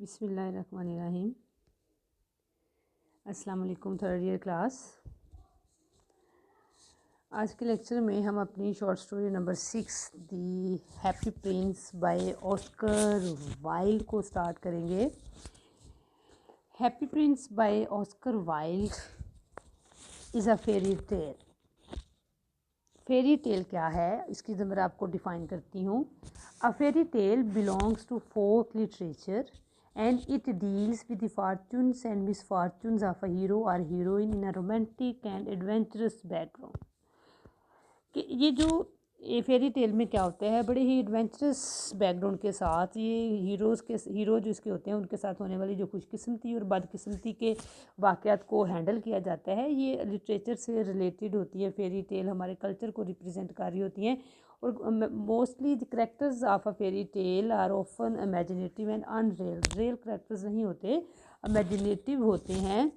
बिस्मिल्लाहिर्रहमानिर्रहीम। अस्सलाम वालेकुम थर्ड ईयर क्लास। आज के लेक्चर में हम अपनी short story number 6 the happy Prince by Oscar Wilde को स्टार्ट करेंगे। Happy Prince by Oscar Wilde is a fairy tale. Fairy tale क्या है, इसकी ज़रा आपको डिफ़ाइन करती हूँ। A fairy tale belongs to folk literature and it deals with the fortunes and misfortunes of a hero or heroine in a romantic and adventurous background। कि ये जो फेरी टेल में क्या होता है, बड़े ही एडवेंचरस बैकग्राउंड के साथ ये हीरो जो इसके होते हैं उनके साथ होने वाली जो खुशकिस्मती और बदकिस्मती के वाक़यात को हैंडल किया जाता है। ये लिटरेचर से रिलेटेड होती है। फेरी टेल हमारे कल्चर को रिप्रेजेंट कर रही होती हैं और mostly the characters of a fairy tale are often imaginative and unreal. Real characters नहीं होते, इमेजिनेटिव होते हैं।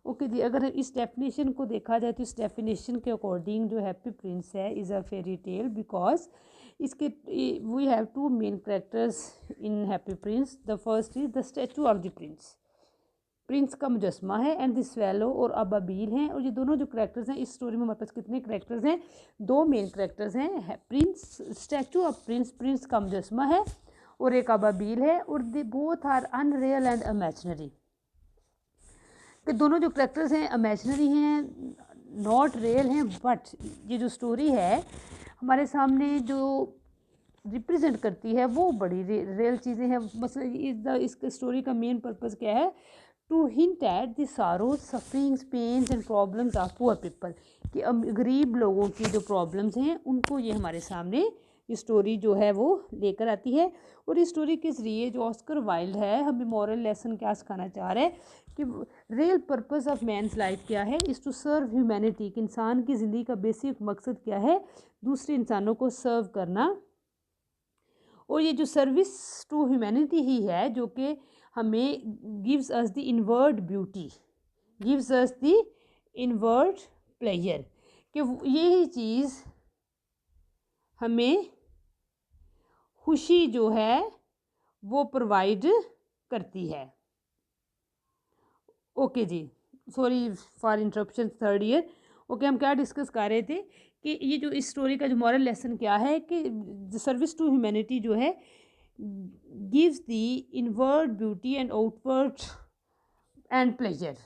ओके जी, अगर इस डेफिनेशन को देखा जाए तो इस डेफिनेशन के अकॉर्डिंग जो हैप्पी प्रिंस है is a fairy tale because इसके we have two main characters in happy prince. The first is the statue of the prince. Prince का मुजस्मा है एंड द स्वेलो और अबाबील हैं। और ये दोनों जो करेक्टर्स हैं इस स्टोरी में हमारे पास कितने करेक्टर्स हैं? दो मेन करेक्टर्स हैं। Prince, statue of prince, prince का मुजस्मा है और एक अबाबील है और they both are unreal and imaginary. कि दोनों जो करेक्टर्स हैं इमेजिनरी हैं, नॉट रियल हैं, बट ये जो स्टोरी है हमारे सामने जो रिप्रेजेंट करती है वो बड़ी रियल चीज़ें हैं। मतलब इस स्टोरी का मेन पर्पज़ क्या है? To hint at the sorrows, sufferings, pains and problems of poor people. कि गरीब लोगों की जो प्रॉब्लम्स हैं उनको ये हमारे सामने ये स्टोरी जो है वो लेकर आती है। और इस स्टोरी के ज़रिए जो ऑस्कर वाइल्ड है हमें मॉरल लेसन क्या सिखाना चाह रहा है कि real purpose of man's life क्या है, इज़ टू सर्व ह्यूमैनिटी। कि इंसान की ज़िंदगी का बेसिक मकसद क्या है? दूसरे इंसानों को सर्व करना। और ये जो सर्विस टू ह्यूमैनिटी ही है जो कि हमें gives us the inward beauty, gives us the inward pleasure. कि यही चीज़ हमें खुशी जो है वो प्रोवाइड करती है। ओके जी, sorry for interruption third year. Okay, हम क्या डिस्कस कर रहे थे कि ये जो इस स्टोरी का जो मॉरल लेसन क्या है कि सर्विस टू ह्यूमैनिटी जो है gives the inward beauty and outward and pleasure.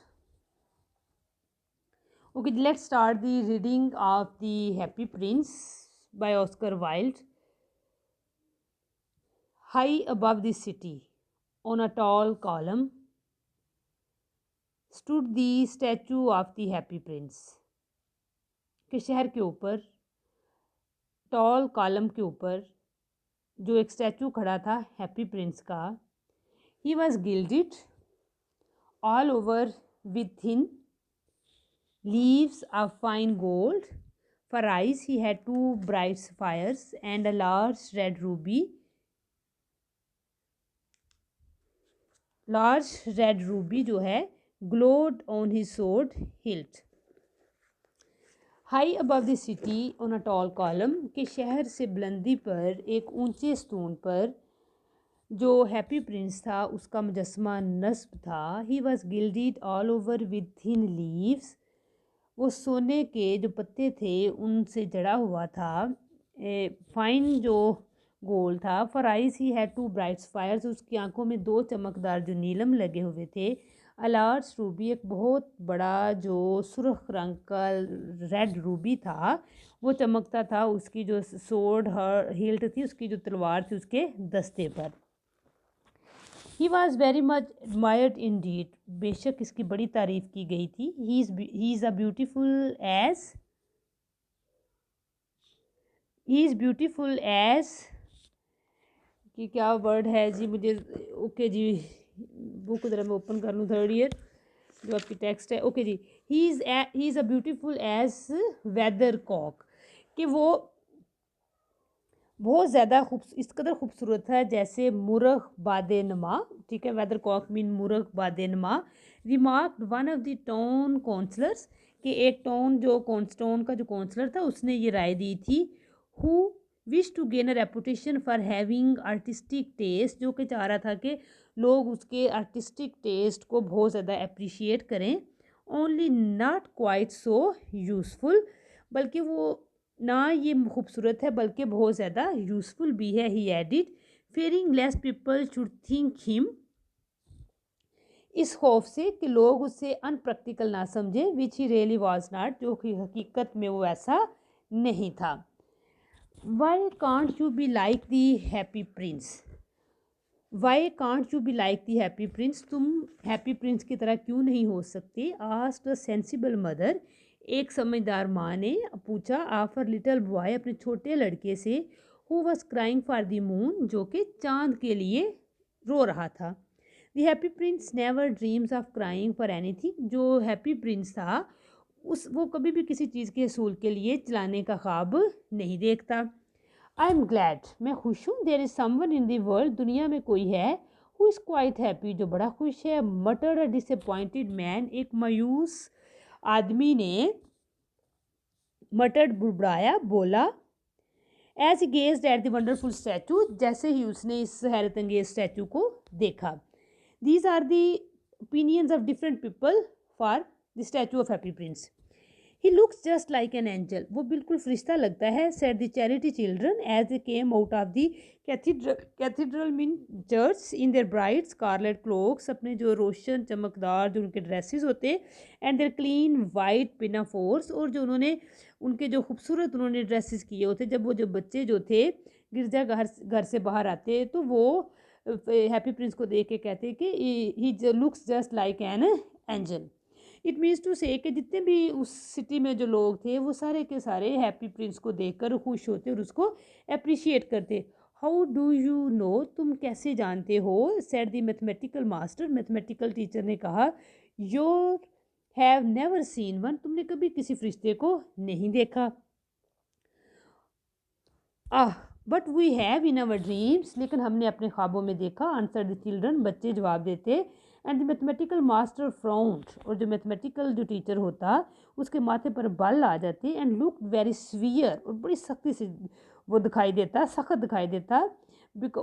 Okay, let's start the reading of the happy Prince by Oscar Wilde. High above the city, on a tall column, stood the statue of the happy prince। कि शहर के ऊपर toll column के ऊपर जो एक statue खड़ा था हैप्पी प्रिंस का। He was gilded all over with thin leaves of fine gold. For eyes he had two bright fires and a large red ruby. Large red ruby जो है glowed on his sword hilt. High above the city on a tall column. के शहर से बुलंदी पर एक ऊंचे स्तून पर जो हैप्पी प्रिंस था उसका मुजस्मा नस्ब था। ही was gilded all over with thin leaves. वो सोने के जो पत्ते थे उनसे जड़ा हुआ था। फाइन जो गोल था। For eyes he had two bright fires. उसकी आंखों में दो चमकदार जो नीलम लगे हुए थे। अ लार्ज रूबी, एक बहुत बड़ा जो सुर्ख रंग का रेड रूबी था वो चमकता था उसकी जो सोर्ड हिल्ट थी, उसकी जो तलवार थी उसके दस्ते पर। He was very much admired indeed. बेशक इसकी बड़ी तारीफ की गई थी। He is a beautiful as, he is beautiful as कि क्या वर्ड है जी मुझे। ओके जी, बुक ज़रा मैं ओपन कर लूँ थर्ड ईयर जो आपकी टेक्स्ट है। ओके जी, he is a beautiful as weathercock. कि वो बहुत ज़्यादा इस कदर खूबसूरत है जैसे मुरख बादे नमा। ठीक है, वेदर कॉक मीन मुरख बादे नमा। Remark one of the town councillors. कि एक टाउन का जो काउंसलर था उसने ये राय दी थी। Who wish to gain a reputation for having artistic taste, जो कि चाह रहा था कि लोग उसके आर्टिस्टिक टेस्ट को बहुत ज़्यादा अप्रिशिएट करें। Only not quite so useful, बल्कि वो ना ये खूबसूरत है बल्कि बहुत ज़्यादा यूज़फुल भी है। He added fearing lest people should think him, इस खौफ से कि लोग उससे अनप्रैक्टिकल ना समझें, which he really was not, जो कि हकीकत में वो ऐसा नहीं था। Why can't you be like the happy prince, why can't you be like the happy prince, तुम हैप्पी प्रिंस की तरह क्यों नहीं हो सकते। आस्क्ड अ सेंसिबल मदर, एक समझदार माँ ने पूछा। आफर लिटिल बॉय, अपने छोटे लड़के से। Who was crying for the moon, जो कि चांद के लिए रो रहा था। The happy Prince never dreams of crying for anything, जो हैप्पी प्रिंस था वो कभी भी किसी चीज़ के हसूल के लिए चलाने का ख्वाब नहीं देखता। आई एम ग्लैड, मैं खुश हूँ। There is someone in the world, दुनिया में कोई है। हु इज़ क्वाइट हैप्पी, जो बड़ा खुश है। मटर्ड अ डिसअपॉइंटेड मैन, एक मायूस आदमी ने मटर्ड बुड़बुड़ाया, बोला। As he gazed at the wonderful statue, जैसे ही उसने इस हैरत अंगेज स्टैचू को देखा। These are the opinions of different people for the statue of happy prince. He looks just like an angel, वो बिल्कुल फरिश्ता लगता है। Said the charity children as they came out of the cathedral mean church in their bright scarlet cloaks, अपने जो रोशन चमकदार जो उनके ड्रेसेस होते, एंड देयर क्लीन वाइट पिनाफोर्स, और जो उन्होंने उनके जो खूबसूरत उन्होंने ड्रेसेस किए होते। जब वो जो बच्चे जो थे गिरजा घर से बाहर आते तो वो हैप्पी प्रिंस को देख के कहते कि he looks just like an angel. It means to say कि जितने भी उस सिटी में जो लोग थे वो सारे के सारे हैप्पी प्रिंस को देखकर खुश होते और उसको अप्रिशिएट करते। हाउ डू यू नो, तुम कैसे जानते हो। Said the mathematical master, mathematical teacher ने कहा। Your have never seen one, तुमने कभी किसी फरिश्ते को नहीं देखा। But we have in our dreams, लेकिन हमने अपने ख्वाबों में देखा। आंसर द चिल्ड्रन, बच्चे जवाब देते। And the mathematical master frowned, और जो मैथमेटिकल जो टीचर होता उसके माथे पर बाल आ जाते। एंड लुक वेरी स्वीयर, और बड़ी सख्ती से वो दिखाई देता, सख्त दिखाई देता।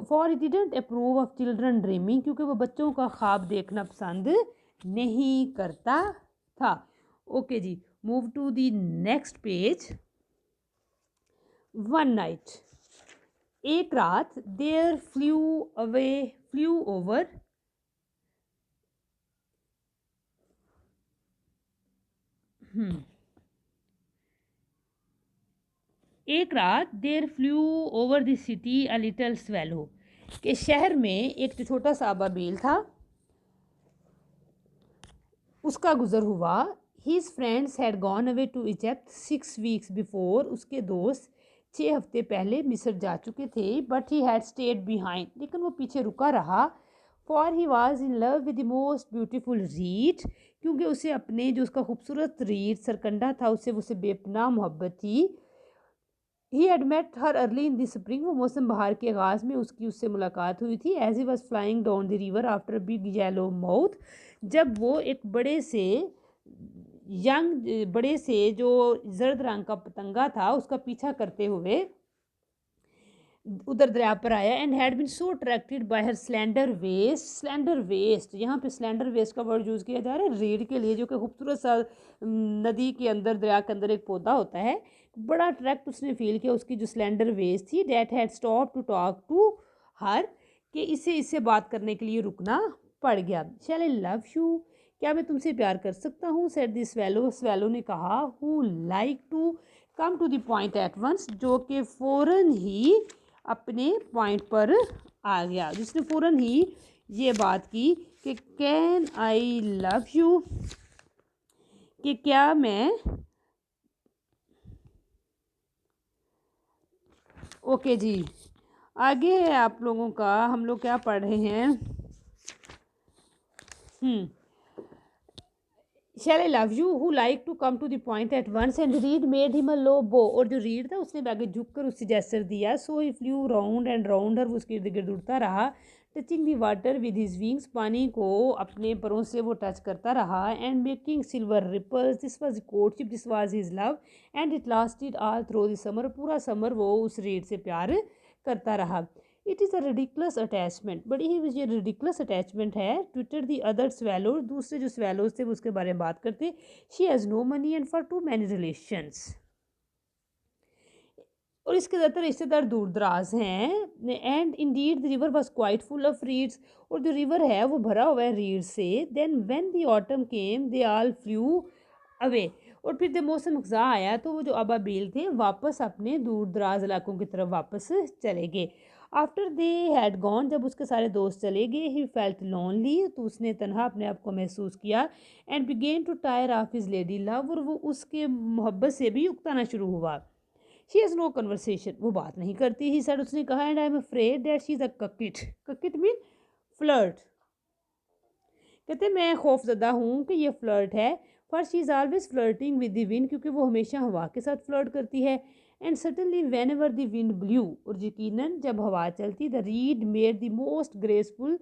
For it didn't approve of children dreaming, क्योंकि वो बच्चों का ख्वाब देखना पसंद नहीं करता था। ओके जी, move to the next page. One night, एक रात। देयर फ्लू ओवर एक रात। There flew over the city a little swallow, के शहर में एक जो छोटा सा अबाबील था उसका गुजर हुआ। His friends had gone away to Egypt 6 weeks before, उसके दोस्त 6 हफ्ते पहले मिस्र जा चुके थे। But he had stayed behind, लेकिन वो पीछे रुका रहा। For he was in love with the most beautiful reed, क्योंकि उसे अपने जो उसका खूबसूरत रीड सरकंडा था उससे बेपनाह मोहब्बत थी। He had met her early in the spring, वो मौसम बहार के आगाज़ में उससे मुलाकात हुई थी। As he was flying down the river after big yellow moth, जब वो एक बड़े से जो जर्द रंग का पतंगा था उसका पीछा करते हुए उधर दरिया पर आया। And had been so attracted by her slender waist, यहाँ पे स्लैंडर वेस्ट का वर्ड यूज़ किया जा रहा है रीढ़ के लिए, जो कि खूबसूरत सा नदी के अंदर दरिया के अंदर एक पौधा होता है। बड़ा अट्रैक्ट उसने फील किया उसकी जो स्लैंडर वेस्ट थी। That had stop to talk to her, कि इससे बात करने के लिए रुकना पड़ गया। शैल आई लव यू, क्या मैं तुमसे प्यार कर सकता हूँ। सेड द स्वेलो, स्वेलो ने कहा। Who like to come to the point at once, जो कि फ़ौरन ही अपने पॉइंट पर आ गया, जिसने फ़ौरन ही ये बात की कि कैन आई लव यू, कि क्या मैं। ओके जी, आगे है आप लोगों का, हम लोग क्या पढ़ रहे हैं। Shall I love you who like to come to the point at once and reed made him a low bow, और जो रीड था उसने आगे झुक कर उससे जेस्चर दिया। So he flew round and round her, वो उसके इर्द गिर्द उड़ता रहा। Touching the water with his wings, पानी को अपने परों से वो टच करता रहा। And making silver ripples, this was courtship, this was his love. And it lasted all through the summer, पूरा समर वो उस रीड से प्यार करता रहा। It is a ridiculous attachment, बड़ी ही ये रिडिकुलस अटैचमेंट है। ट्विटर दी अदर स्वेलो, दूसरे जो स्वेलोज थे वो उसके बारे में बात करते। She has no money and far too many relations, और इसके ज़्यादातर रिश्तेदार दूर दराज हैं। And indeed the river was quite full of reeds, और जो रिवर है वो भरा हुआ है रीड से। Then when the autumn came they all flew away, और फिर जब मौसम खज़ा आया तो वो जो अबाबील थे वापस अपने दूर दराज इलाकों की तरफ वापस चले गए। आफ्टर दे हैड गॉन, जब उसके सारे दोस्त चले गए, ही फेल्ट लोनली, तो उसने तनहा अपने आप को महसूस किया। And began to tire of his lady love, और वो उसके मोहब्बत से भी उकताना शुरू हुआ। शी हैज़ नो कन्वर्सेशन, वो बात नहीं करती। ही सेड, उसने कहा, and I am afraid that she is a coquette. Coquette mean flirt, कहते मैं खौफजदा हूँ कि ये फ्लर्ट है। For she is always flirting with the wind, क्योंकि वो हमेशा हवा के साथ फ्लर्ट करती है। And suddenly whenever the wind blew, और यकीनन जब हवा चलती, the reed made the most graceful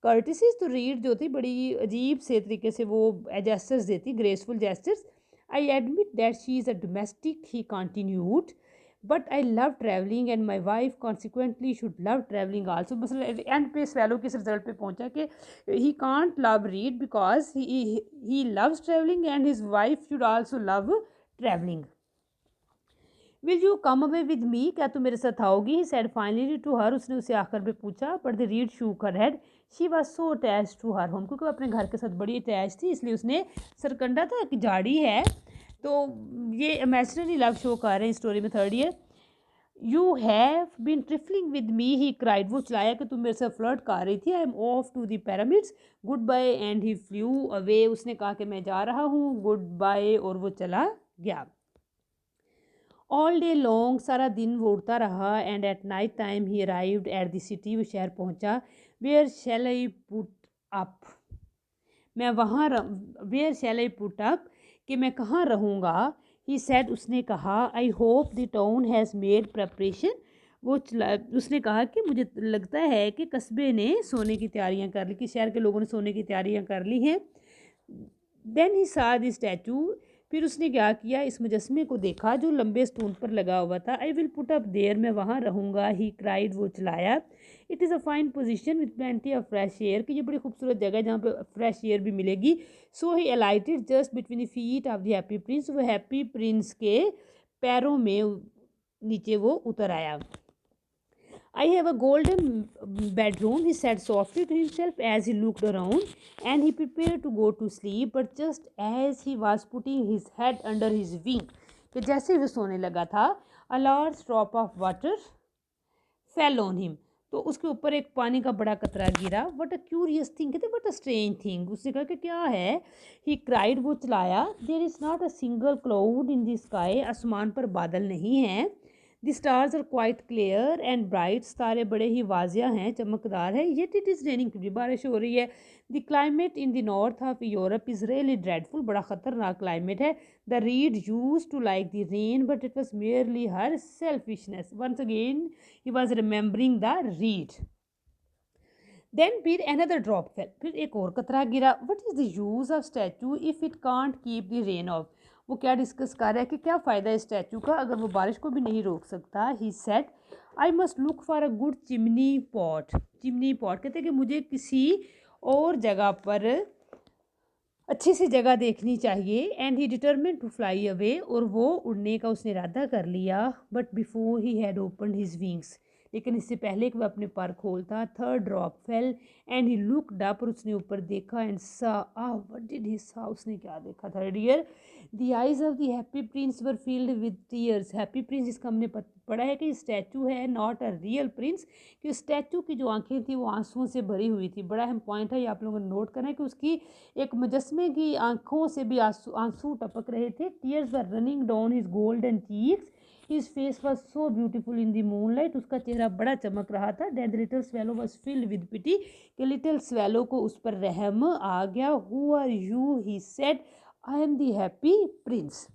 curtsies, तो रीड जो थी बड़ी अजीब से तरीके से वो जेस्चर्स देती, graceful gestures. I admit that she is a domestic, he continued, but I love travelling and my wife consequently should love travelling also. मतलब एंड पे स्वेलो किस रिजल्ट पे पहुंचा कि he can't love reed because he loves travelling and his wife should also love travelling. Will you come away with me, क्या तू मेरे साथ आओगी? He said finally to her, उसने उसे आखिर में पूछा। But the reed shook her head, she was so attach to her home, क्योंकि वो अपने घर के साथ बड़ी अटैच थी, इसलिए उसने सरकंडा था कि झाड़ी है। तो ये इमेजिनरी लव शो कर रहे हैं स्टोरी में। Third year, you have been trifling with me, he cried, वो चलाया कि तुम मेरे से फ्लर्ट कर रही थी। I am off to the pyramids, goodbye, and he flew away, उसने कहा कि मैं जा रहा हूँ, गुड बाय, और वो चला गया। ऑल डे लॉन्ग, सारा दिन वो उड़ता रहा। And at night time he arrived at the city, वो शहर पहुंचा। Where shall I put up, मैं वहाँ where shall I put up, कि मैं कहाँ रहूँगा। ही सेड, उसने कहा, I hope the town has made preparation, वो उसने कहा कि मुझे लगता है कि कस्बे ने सोने की तैयारियां कर ली, कि शहर के लोगों ने सोने की तैयारियां कर ली हैं। देन ही सा द स्टैचू, फिर उसने क्या किया, इस मुजस्मे को देखा जो लंबे स्टून पर लगा हुआ था। I will put up there, मैं वहाँ रहूँगा। ही क्राइड, वो चलाया। It is a fine position with plenty of fresh air, कि ये बड़ी खूबसूरत जगह है जहाँ पे फ्रेश एयर भी मिलेगी। So he alighted just between the feet of the happy prince, वो हैप्पी प्रिंस के पैरों में नीचे वो उतर आया। I have a golden bedroom, he said softly to himself as he looked around, and he prepared to go to sleep. But just as he was putting his head under his wing, कि जैसे ही वो सोने लगा था, a large drop of water fell on him, तो उसके ऊपर एक पानी का बड़ा कतरा गिरा। वट अ क्यूरियस थिंग, कहते वट अ स्ट्रेंज थिंग, उसने कहा कि क्या है। ही क्राइड, वो चलाया। There is not a single cloud in the sky, आसमान पर बादल नहीं हैं। The stars are quite clear and bright, तारे बड़े ही वाजिया हैं, चमकदार है। येट इट इज़ रेनिंग, भी बारिश हो रही है। The climate in the north of Europe is really dreadful, बड़ा ख़तरनाक क्लाइमेट है। The reed use to like the rain, but it was merely her selfishness. Once again he was remembering the reed. Then फिर another drop fell, फिर एक और कतरा गिरा। What is the use of statue if it can't keep the rain off? वो क्या discuss कर रहा है कि क्या फ़ायदा है स्टैचू का अगर वो बारिश को भी नहीं रोक सकता। He said, I must look for a good chimney pot. Chimney pot, कहते हैं कि मुझे किसी और जगह पर अच्छी सी जगह देखनी चाहिए। And he determine to fly away, और वो उड़ने का उसने इरादा कर लिया। But before he had open his wings, लेकिन इससे पहले कि वह अपने पर खोलता, third drop fell and he looked up, और उसने ऊपर देखा। एंड सा, व्हाट डिड ही सा, उसने क्या देखा। Third year, the eyes of the happy Prince were field with tears. Happy Prince, जिसका हमने पढ़ा है कि स्टैचू है, नॉट अ रियल प्रिंस, कि स्टैचू की जो आंखें थी वो आंसुओं से भरी हुई थी। बड़ा अहम पॉइंट है, ये आप लोगों ने नोट करना है कि उसकी एक मुजस्मे की आंखों से भी आंसू आंसू टपक रहे थे। Tears were running down his golden cheeks, his face was so beautiful in the moonlight, उसका चेहरा बड़ा चमक रहा था। That the little swallow was filled with pity, कि लिटिल स्वेलो को उस पर रहम आ गया। Who are you, he said, I am the happy prince.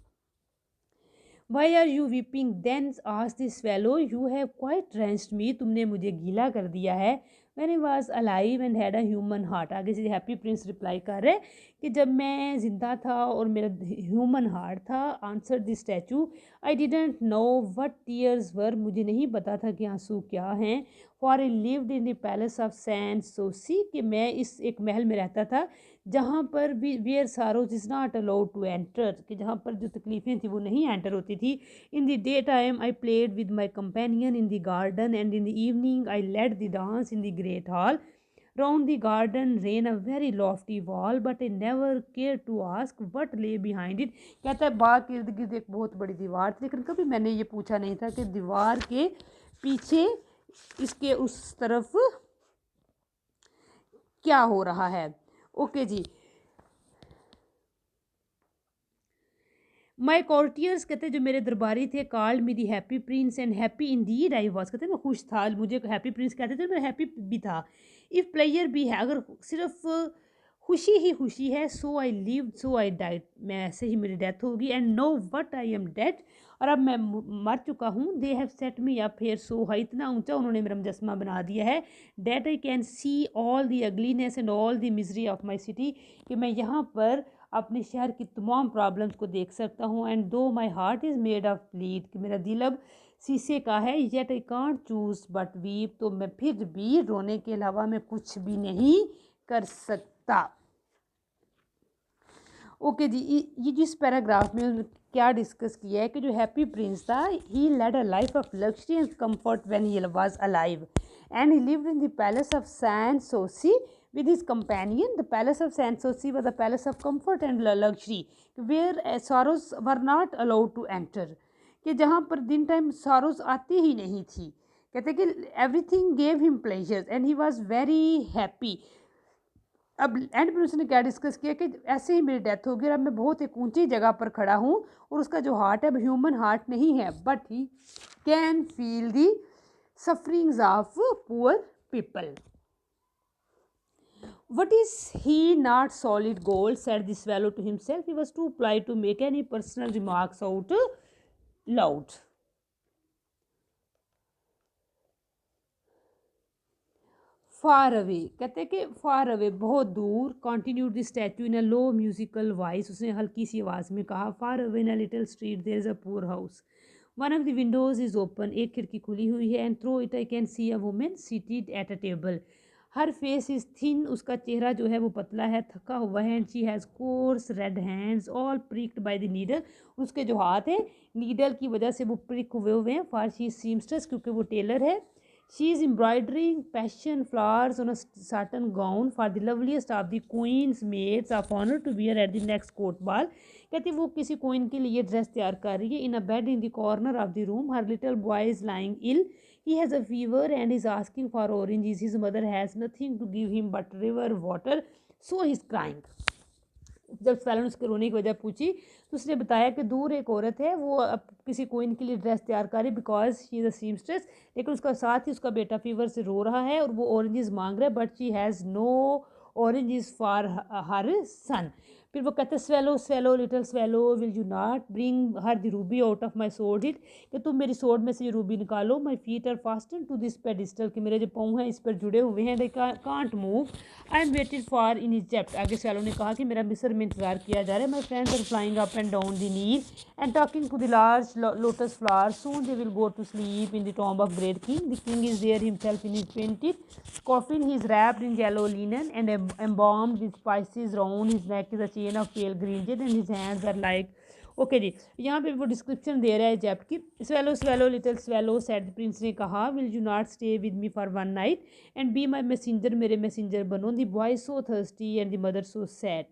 Why are you weeping? Then asked the swallow, you have quite drenched me, तुमने मुझे गीला कर दिया है। When I was alive and had a human heart, आगे से happy Prince reply कर रहे कि जब मैं जिंदा था और मेरा ह्यूमन हार्ट था, answer the statue, I didn't know what tears were, मुझे नहीं पता था कि आंसू क्या हैं। For I lived in the palace of Sans Souci, कि मैं इस एक महल में रहता था जहाँ पर भी where sorrows is not allowed to enter, कि जहाँ पर जो तकलीफ़ें थी वो नहीं एंटर होती थी। In the day time I played with my companion in the garden and in the evening I led the dance in the great hall. Round the garden ran a very lofty wall, but I never cared to ask what lay behind it. कहता है बाग के इर्द गिर्द एक बहुत बड़ी दीवार थी, लेकिन कभी मैंने ये पूछा नहीं था कि दीवार के पीछे इसके उस तरफ क्या हो रहा है। ओके जी। माई कॉर्टियर्स, कहते जो मेरे दरबारी थे, called me the happy Prince and happy Indeed I was, कहते मैं खुश था, मुझे हैप्पी प्रिंस कहते थे, मैं हैप्पी भी था। इफ़ प्लेयर भी है, अगर सिर्फ खुशी ही खुशी है, सो I live so I died, मैं ऐसे ही मेरी डेथ होगी। And now that I am dead, और अब मैं मर चुका हूँ। They have set me up here so high, इतना ऊंचा उन्होंने मेरा मुजस्मा बना दिया है। That I can see all the ugliness and all the misery of my city, कि मैं यहाँ पर अपने शहर की तमाम प्रॉब्लम्स को देख सकता हूँ। एंड दो my heart is made of lead, कि मेरा दिल अब शीशे का है। Yet I can't choose but weep, तो मैं फिर भी रोने के अलावा मैं कुछ भी नहीं कर सकता। ओके जी, ये जिस पैराग्राफ में क्या डिस्कस किया है कि जो हैप्पी प्रिंस था, he led a life of luxury and comfort when he was alive, and he lived in the palace of Sans Souci with his companion. The palace of Sanssouci was a palace of comfort and luxury, where sorrows were not allowed to enter, कि जहाँ पर दिन time sorrows आती ही नहीं थी। कहते कि everything gave him pleasures and he was very happy. अब एंड में उसने क्या डिस्कस किया कि ऐसे ही मेरी डेथ होगी और अब मैं बहुत एक ऊंची जगह पर खड़ा हूँ और उसका जो हार्ट है अब ह्यूमन हार्ट नहीं है, but he can feel the sufferings of poor people. What is he not solid gold, said the swallow to himself. He was too polite to make any personal remarks out loud. Far away, कहते कि far away, बहुत दूर, continued the statue in a low musical voice, उसने हल्की सी आवाज़ में कहा, far away in a little street there is a poor house. One of the windows is open, एक खिड़की खुली हुई है, and through it I can see a woman seated at a table. Her face is thin, उसका चेहरा जो है वो पतला है, थका हुआ है। And she has coarse red hands all pricked by the needle, उसके जो हाथ हैं नीडल की वजह से वो प्रिक हुए हैं। फॉर शी सीमस्ट्रेस, क्योंकि वो टेलर है। She is embroidering passion flowers on a satin gown for the loveliest of the queen's maids of honour to wear at the next court ball. कहती वो किसी क्वीन के लिए ड्रेस तैयार कर रही है। In a bed in the corner of the room her little boy is lying ill, he has a fever and is asking for oranges. His mother has nothing to give him but river water, so he is crying. जब swallow ने उसके रोने की वजह पूछी तो उसने बताया कि दूर एक औरत है, वो अब किसी क्वीन के लिए ड्रेस तैयार कर रही because she is a seamstress, लेकिन उसका साथ ही उसका बेटा फीवर से रो रहा है और वो ऑरेंजेस मांग रहा है, but she has no oranges for her son. फिर वो कहते swallow swallow little swallow will you not bring her the ruby out of my sword hilt, कि तुम मेरी सोर्ड में से ये रूबी निकालो। My feet are fastened to this pedestal, कि मेरे जो पाँव हैं इस पर जुड़े हुए हैं। They can't move, I am waited for in Egypt. आगे स्वेलो ने कहा कि मेरा मिस्र में इंतजार किया जा रहा है। My friends are flying up and down the Nile and talking to the large lotus flower, soon they will go to sleep in the tomb of great king. The king is there himself in his painted coffin. He is wrapped in yellow linen and embalmed with spices. Round his neck is a chain of pale green jade and his hands are like okay जी, यहाँ पे वो description दे रहा है Egypt की। Swallow swallow little swallow said the prince ने कहा, will you not stay with me for one night and be my messenger, मेरे मैसेंजर बनो। The boy so thirsty and the mother so sad,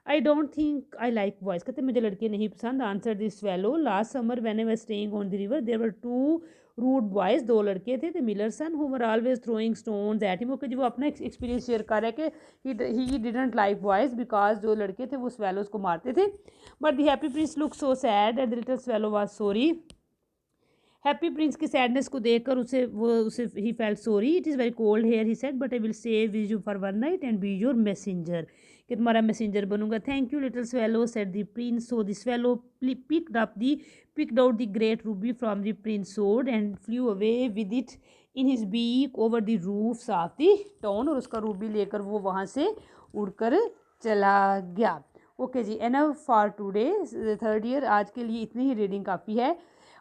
I don't think I like boys, कहते मुझे लड़के नहीं पसंद। Answer the swallow, last summer when I was staying on the river there were two rude boys, दो लड़के थे, the miller son, who were always throwing stones at him. Okay जी, वो अपना एक्सपीरियंस शेयर कर रहा है कि he didn't like boys because जो लड़के थे वो स्वेलोज को मारते थे। But the happy prince look so sad and the little swallow was sorry happy prince की सैडनेस को देखकर उसे he felt sorry, it is very cold hair he said, but I will stay with you for one night and be your messenger, कि तुम्हारा messenger बनूंगा। Thank you little swallow said the prince, so the swallow picked out the great ruby from the prince sword and flew away with it in his beak over the roofs of the town, और उसका Ruby लेकर वो वहाँ से उड़कर चला गया। Okay जी, enough for today third year, आज के लिए इतनी ही रीडिंग काफ़ी है।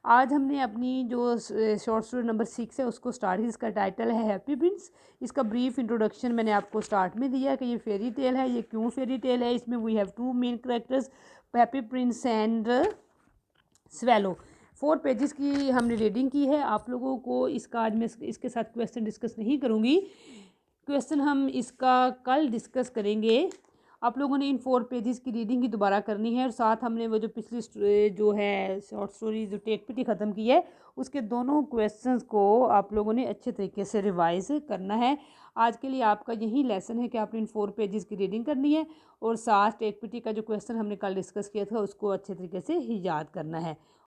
आज हमने अपनी जो शॉर्ट स्टोरी नंबर 6 है उसको स्टार्ट की, इसका टाइटल है हैप्पी प्रिंस। इसका ब्रीफ इंट्रोडक्शन मैंने आपको स्टार्ट में दिया कि ये फेरी टेल है, ये क्यों फेरी टेल है। इसमें we have two main characters, Happy Prince and Swallow. 4 pages की हमने रीडिंग की है। आप लोगों को इसका आज मैं इसके साथ क्वेश्चन डिस्कस नहीं करूँगी, क्वेश्चन हम इसका कल डिस्कस करेंगे। आप लोगों ने इन 4 पेजेस की रीडिंग की दोबारा करनी है, और साथ हमने वो जो पिछली जो है शॉर्ट स्टोरी जो टेक पिटी ख़त्म की है उसके दोनों क्वेश्चंस को आप लोगों ने अच्छे तरीके से रिवाइज करना है। आज के लिए आपका यही लेसन है कि आपने इन 4 पेजेस की रीडिंग करनी है, और साथ टेक पिटी का जो क्वेश्चन हमने कल डिस्कस किया था उसको अच्छे तरीके से ही याद करना है।